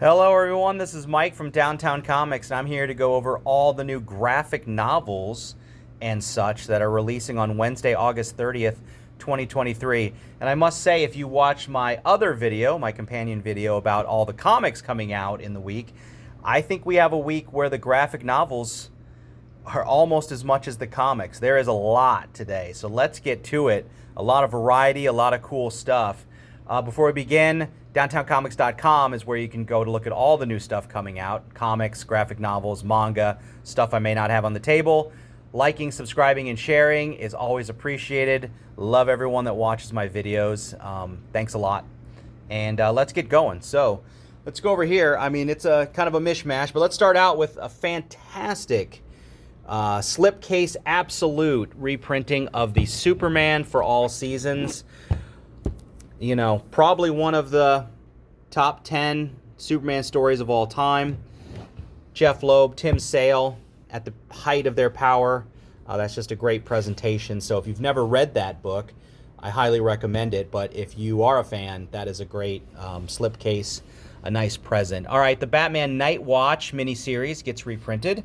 Hello everyone, this is Mike from Downtown Comics, and I'm here to go over all the new graphic novels and such that are releasing on Wednesday, August 30th, 2023. And I must say, if you watch my other video, my companion video about all the comics coming out in the week, I think we have a week where the graphic novels are almost as much as the comics. There is a lot today, so let's get to it. A lot of variety, a lot of cool stuff. Before we begin, downtowncomics.com is where you can go to look at all the new stuff coming out. Comics, graphic novels, manga, stuff I may not have on the table. Liking, subscribing, and sharing is always appreciated. Love everyone that watches my videos. Thanks a lot. And let's get going. So let's go over here. I mean, it's a kind of a mishmash, but let's start out with a fantastic slipcase absolute reprinting of the Superman for All Seasons. You know, probably one of the top 10 Superman stories of all time. Jeff Loeb, Tim Sale, at the height of their power. That's just a great presentation. So if you've never read that book, I highly recommend it. But if you are a fan, that is a great slipcase, a nice present. All right, the Batman Night Watch miniseries gets reprinted.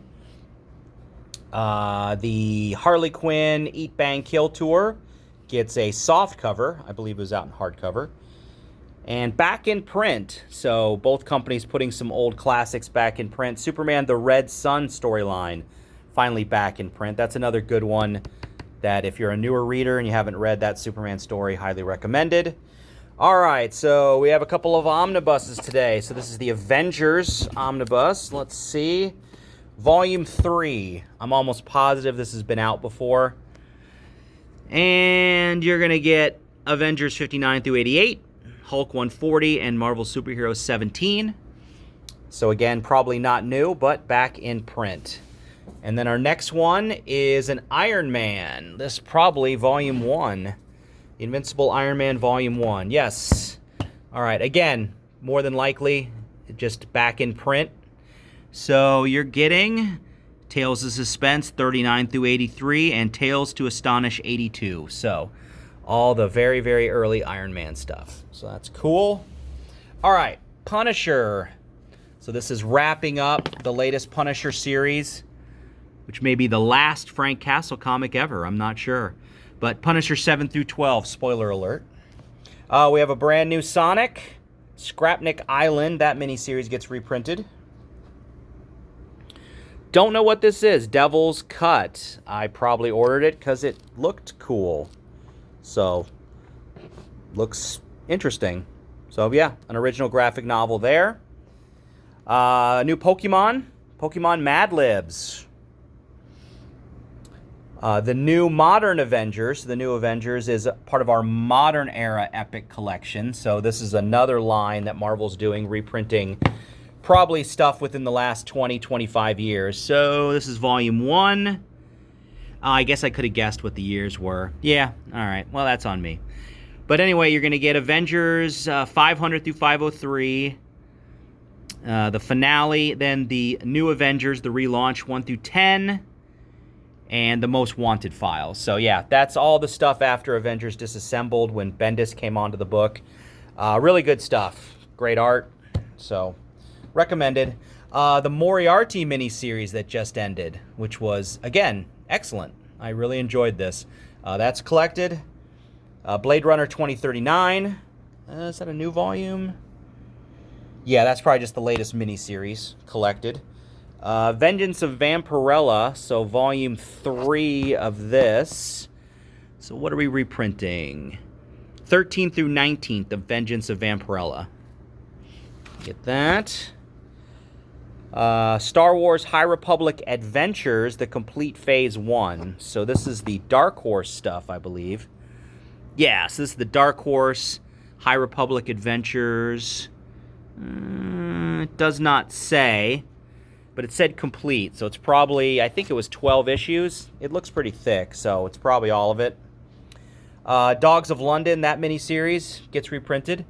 The Harley Quinn Eat, Bang, Kill tour gets a soft cover. I believe it was out in hardcover. And back in print. So both companies putting some old classics back in print. Superman the Red Sun storyline finally back in print. That's another good one that if you're a newer reader and you haven't read that Superman story, highly recommended. All right, so we have a couple of omnibuses today. So this is the Avengers omnibus. Let's see. Volume 3. I'm almost positive this has been out before. And you're going to get Avengers 59 through 88, Hulk 140, and Marvel Superheroes 17. So again, probably not new, but back in print. And then our next one is an Iron Man. This probably Volume 1. Invincible Iron Man Volume 1. Yes. All right, again, more than likely, just back in print. So you're getting Tales of Suspense 39 through 83 and Tales to Astonish 82. So all the very, very early Iron Man stuff. So that's cool. All right, Punisher. So this is wrapping up the latest Punisher series, which may be the last Frank Castle comic ever. I'm not sure. But Punisher 7 through 12, spoiler alert. We have a brand new Sonic. Scrapnik Island, that miniseries gets reprinted. Don't know what this is. Devil's Cut. I probably ordered it because it looked cool. So, looks interesting. So, yeah, an original graphic novel there. New Pokemon. Pokemon Mad Libs. The new Modern Avengers. The new Avengers is part of our Modern Era Epic Collection. So, this is another line that Marvel's doing, reprinting probably stuff within the last 20, 25 years. So this is Volume 1. I guess I could have guessed what the years were. Yeah, all right. Well, that's on me. But anyway, you're going to get Avengers 500 through 503. The finale, then the New Avengers, the relaunch 1 through 10. And the Most Wanted files. So yeah, that's all the stuff after Avengers Disassembled when Bendis came onto the book. Really good stuff. Great art. So recommended. The Moriarty miniseries that just ended, which was, again, excellent. I really enjoyed this. That's collected. Blade Runner 2039. Is that a new volume? Yeah, that's probably just the latest miniseries collected. Vengeance of Vampirella, so volume 3 of this. So what are we reprinting? 13th through 19th of Vengeance of Vampirella. Get that. Star Wars High Republic Adventures, the complete Phase 1. So this is the Dark Horse stuff, I believe. Yeah, so this is the Dark Horse High Republic Adventures. It does not say, but it said complete. So it's probably, I think it was 12 issues. It looks pretty thick, so it's probably all of it. Dogs of London, that miniseries gets reprinted.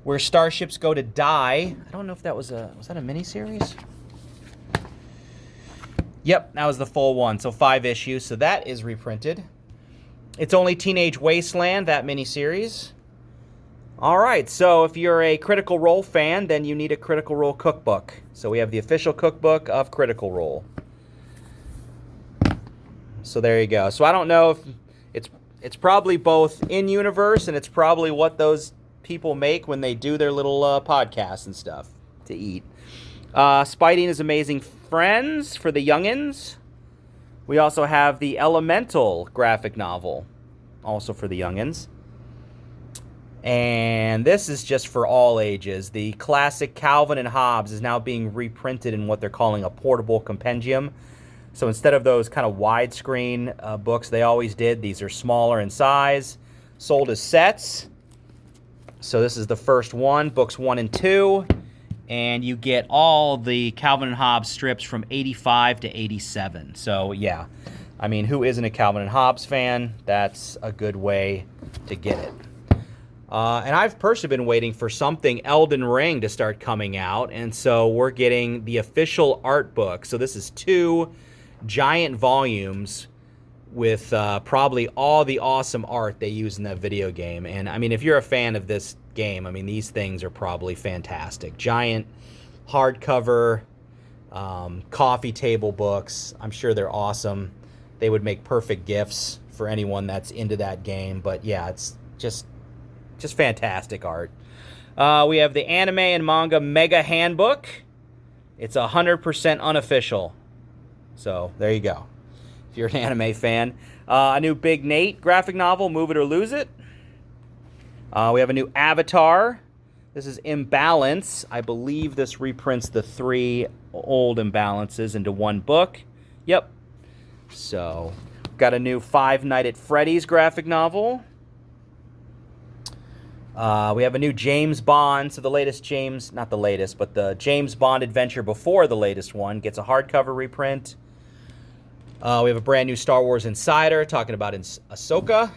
Where Starships Go to Die. I don't know if that was that a miniseries? Yep, that was the full one. So 5 issues. So that is reprinted. It's Only Teenage Wasteland, that miniseries. All right, so if you're a Critical Role fan, then you need a Critical Role cookbook. So we have the official cookbook of Critical Role. So there you go. So I don't know if it's probably both in universe, and it's probably what those people make when they do their little podcasts and stuff to eat. Spidey and His Amazing Friends for the youngins. We also have the Elemental graphic novel, also for the youngins. And this is just for all ages. The classic Calvin and Hobbes is now being reprinted in what they're calling a portable compendium. So instead of those kind of widescreen books they always did, these are smaller in size, sold as sets. So this is the first one, books 1 and 2. And you get all the Calvin and Hobbes strips from 85 to 87. So yeah, I mean, who isn't a Calvin and Hobbes fan? That's a good way to get it. And I've personally been waiting for something Elden Ring to start coming out, and so we're getting the official art book. So this is 2 giant volumes with probably all the awesome art they use in that video game. And I mean, if you're a fan of this game, I mean, these things are probably fantastic. Giant hardcover coffee table books. I'm sure they're awesome. They would make perfect gifts for anyone that's into that game. But yeah, it's just fantastic art. We have the Anime and Manga Mega Handbook. It's 100% unofficial. So there you go. If you're an anime fan. A new Big Nate graphic novel, Move It or Lose It. We have a new Avatar. This is Imbalance. I believe this reprints the 3 old Imbalances into one book. Yep. So, got a new Five Nights at Freddy's graphic novel. We have a new James Bond. So the latest James, not the latest, but the James Bond adventure before the latest one gets a hardcover reprint. We have a brand new Star Wars Insider talking about Ahsoka.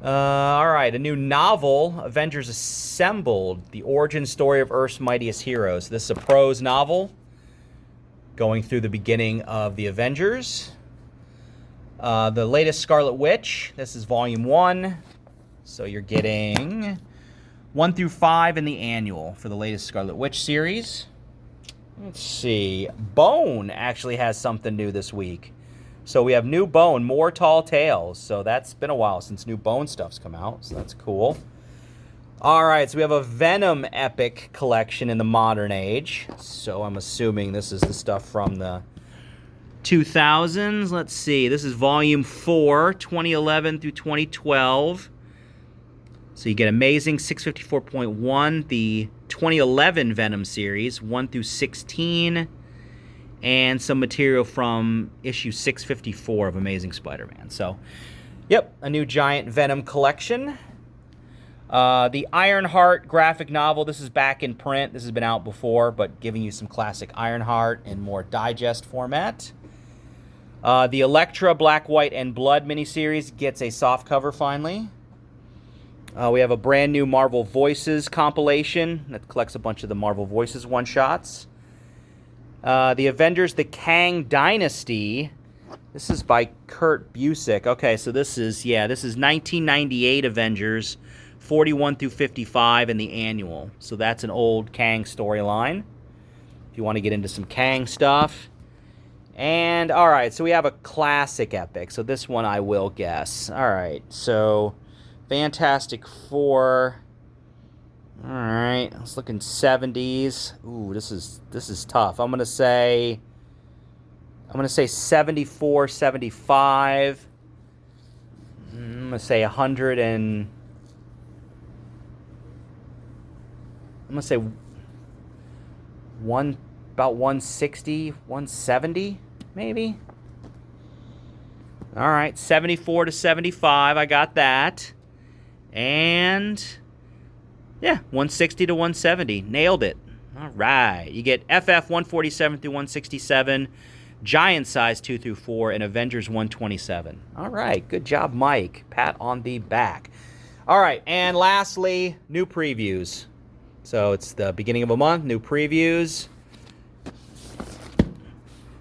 All right, a new novel, Avengers Assembled, the origin story of Earth's mightiest heroes. This is a prose novel going through the beginning of the Avengers. The latest Scarlet Witch, this is volume 1. So you're getting 1 through 5 in the annual for the latest Scarlet Witch series. Let's see. Bone actually has something new this week. So we have new Bone, More Tall Tales. So that's been a while since new Bone stuff's come out. So that's cool. All right, so we have a Venom epic collection in the modern age. So I'm assuming this is the stuff from the 2000s. Let's see. This is volume 4, 2011 through 2012. So you get Amazing 654.1, the 2011 Venom series, 1 through 16, and some material from issue 654 of Amazing Spider-Man. So, yep, a new giant Venom collection. The Ironheart graphic novel, this is back in print. This has been out before, but giving you some classic Ironheart in more digest format. The Elektra Black, White, and Blood miniseries gets a softcover finally. We have a brand new Marvel Voices compilation that collects a bunch of the Marvel Voices one-shots. The Avengers, The Kang Dynasty. This is by Kurt Busiek. Okay, so this is 1998 Avengers, 41 through 55 in the annual. So that's an old Kang storyline, if you want to get into some Kang stuff. And, all right, so we have a classic epic. So this one I will guess. All right, so Fantastic Four. All right, let's look in 70s. Ooh, this is tough. I'm gonna say 74, 75. I'm gonna say 100 and I'm gonna say about 160, 170, maybe. All right, 74 to 75. I got that. And yeah, 160 to 170. Nailed it. All right. You get FF 147 through 167, Giant Size 2 through 4, and Avengers 127. All right. Good job, Mike. Pat on the back. All right. And lastly, new previews. So it's the beginning of a month, new previews.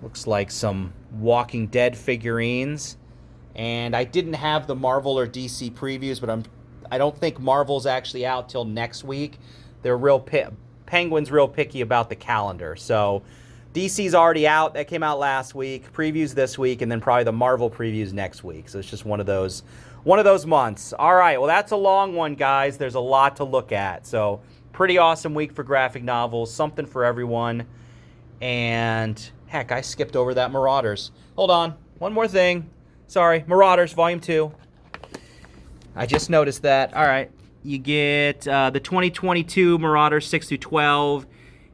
Looks like some Walking Dead figurines. And I didn't have the Marvel or DC previews, but I don't think Marvel's actually out till next week. They're Penguin's real picky about the calendar. So DC's already out. That came out last week. Previews this week, and then probably the Marvel previews next week. So it's just one of those months. All right, well, that's a long one, guys. There's a lot to look at. So pretty awesome week for graphic novels. Something for everyone. And heck, I skipped over that Marauders. Hold on. One more thing. Sorry. Marauders, Volume 2. I just noticed that. All right. You get the 2022 Marauders 6 through 12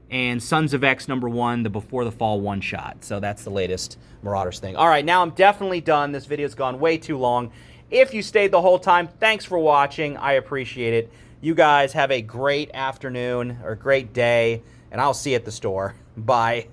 and Sons of X #1, the Before the Fall one-shot. So that's the latest Marauders thing. All right, now I'm definitely done. This video's gone way too long. If you stayed the whole time, thanks for watching. I appreciate it. You guys have a great afternoon or great day, and I'll see you at the store. Bye.